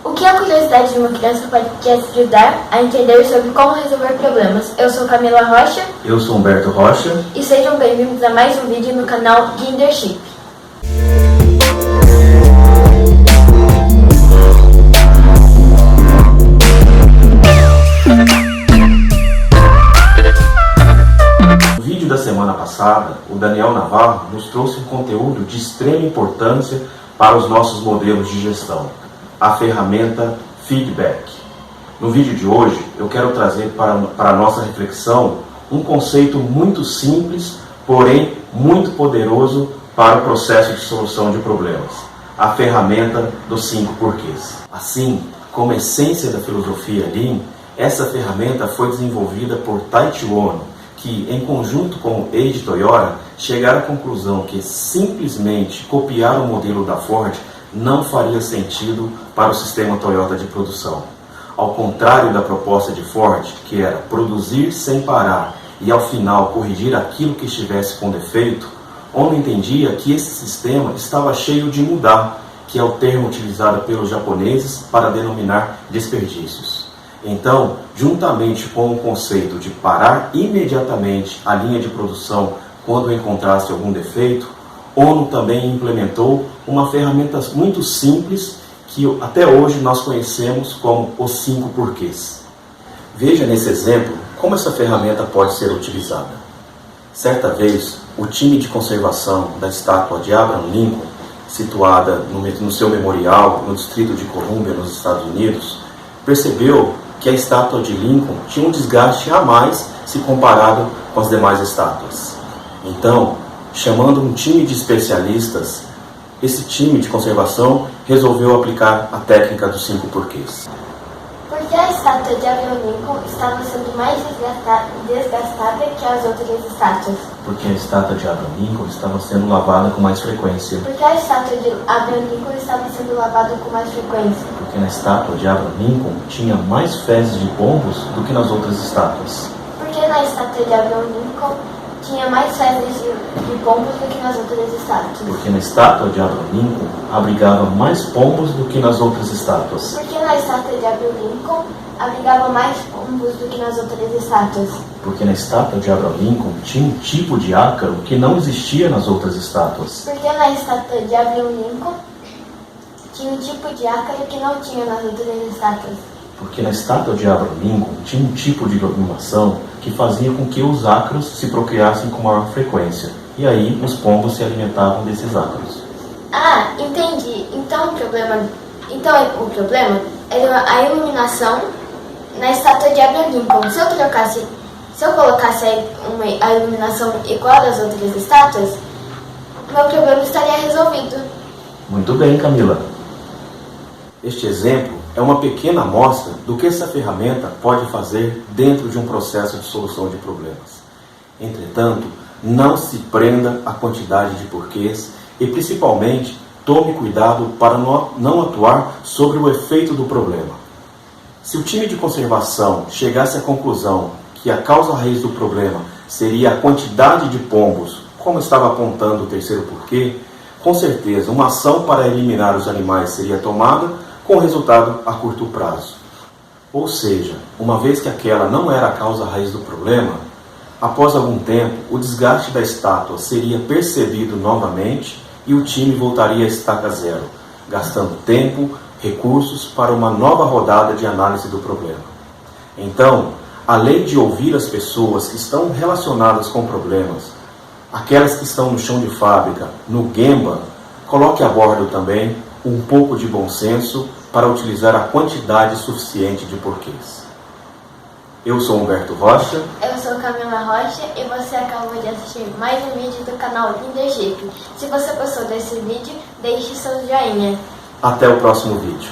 O que a curiosidade de uma criança pode te ajudar a entender sobre como resolver problemas? Eu sou Camila Rocha. Eu sou Humberto Rocha. E sejam bem-vindos a mais um vídeo no canal Kindership. No vídeo da semana passada, o Daniel Navarro nos trouxe um conteúdo de extrema importância para os nossos modelos de gestão, a ferramenta Feedback. No vídeo de hoje, eu quero trazer para a nossa reflexão um conceito muito simples, porém muito poderoso para o processo de solução de problemas, a ferramenta dos 5 porquês. Assim, como essência da filosofia Lean, essa ferramenta foi desenvolvida por Taiichi Ohno, que, em conjunto com Eiji Toyoda, chegaram à conclusão que simplesmente copiar o modelo da Ford não faria sentido para o sistema Toyota de produção. Ao contrário da proposta de Ford, que era produzir sem parar e ao final corrigir aquilo que estivesse com defeito, Ohno entendia que esse sistema estava cheio de mudar, que é o termo utilizado pelos japoneses para denominar desperdícios. Então, juntamente com o conceito de parar imediatamente a linha de produção quando encontrasse algum defeito, Ohno também implementou uma ferramenta muito simples que até hoje nós conhecemos como os 5 porquês. Veja nesse exemplo como essa ferramenta pode ser utilizada. Certa vez, o time de conservação da estátua de Abraham Lincoln, situada no seu memorial no Distrito de Colômbia, nos Estados Unidos, percebeu que a estátua de Lincoln tinha um desgaste a mais se comparado com as demais estátuas. Então, chamando um time de especialistas, esse time de conservação resolveu aplicar a técnica dos 5 porquês. Por que a estátua de Abraham Lincoln estava sendo mais desgastada que as outras estátuas? Porque a estátua de Abraham Lincoln estava sendo lavada com mais frequência. Por que a estátua de Abraham Lincoln estava sendo lavada com mais frequência? Porque na estátua de Abraham Lincoln tinha mais fezes de pombos do que nas outras estátuas. Por que na estátua de Abraham Lincoln tinha mais fezes de pombos do que nas outras estátuas? Porque na estátua de Abraham Lincoln abrigava mais pombos do que nas outras estátuas. Por que na estátua de Abraham Lincoln abrigava mais pombos do que nas outras estátuas? Porque na estátua de Abraham Lincoln tinha um tipo de ácaro que não existia nas outras estátuas. Por que na estátua de Abraham Lincoln tinha um tipo de ácaro que não tinha nas outras estátuas? Porque na estátua de Abraham Lincoln tinha um tipo de iluminação que fazia com que os ácaros se procriassem com maior frequência. E aí os pombos se alimentavam desses ácaros. Ah, entendi. Então o problema era a iluminação na estátua de Abraham Lincoln. Se eu colocasse a iluminação igual às outras estátuas, meu problema estaria resolvido. Muito bem, Camila. Este exemplo é uma pequena amostra do que essa ferramenta pode fazer dentro de um processo de solução de problemas. Entretanto, não se prenda à quantidade de porquês e, principalmente, tome cuidado para não atuar sobre o efeito do problema. Se o time de conservação chegasse à conclusão que a causa raiz do problema seria a quantidade de pombos, como estava apontando o terceiro porquê, com certeza uma ação para eliminar os animais seria tomada com resultado a curto prazo. Ou seja, uma vez que aquela não era a causa raiz do problema, após algum tempo o desgaste da estátua seria percebido novamente e o time voltaria a estaca zero, gastando tempo, recursos para uma nova rodada de análise do problema. Então, além de ouvir as pessoas que estão relacionadas com problemas, aquelas que estão no chão de fábrica, no Gemba, coloque a bordo também um pouco de bom senso para utilizar a quantidade suficiente de porquês. Eu sou Humberto Rocha. Eu sou Camila Rocha e você acabou de assistir mais um vídeo do canal Kindership. Se você gostou desse vídeo, deixe seu joinha. Até o próximo vídeo.